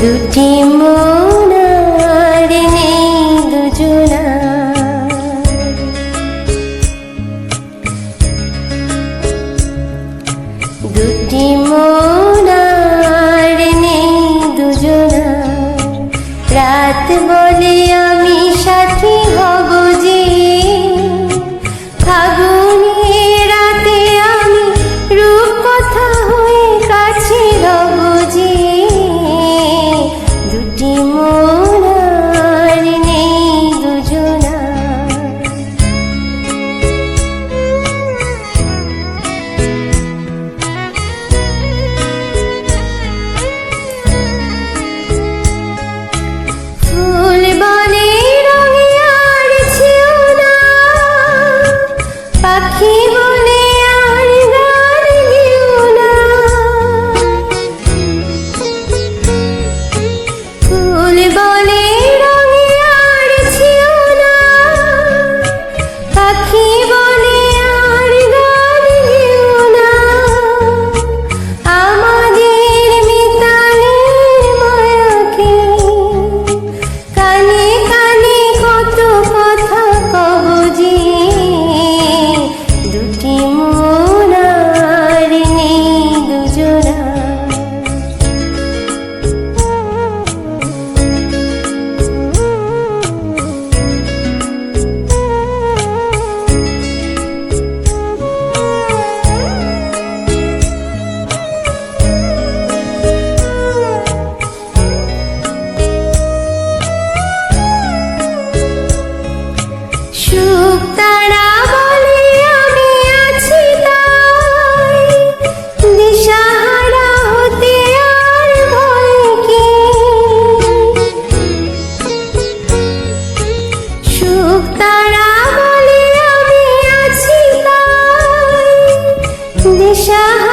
দুটি মন আর নেই দুজনা, দুটি মন আর নেই দুজনা। রাত বলে আমি সাথী হব যে, ফাগুনের রাতে আমি রূপকথা হয়ে কাছে রব যে। দুটি মন আর নেই দুজনা। ফুল বনে রঙে আর ছিল না, পাখি বলে আর গান গেও না। ফুল বলে রঙে আর ছিল না, পাখি বলে আর গান গেও না। আমাদের মিতালের মায়াকে কানে কানে কত কথা কব যে। দুটি মন আর নেই দুজনা। সুখ তারা বলে আমি আছি তাই, দিশাহারা হতে আর ভয় কি। সুখ তারা বলে আমি আছি তাই, দিশাহারা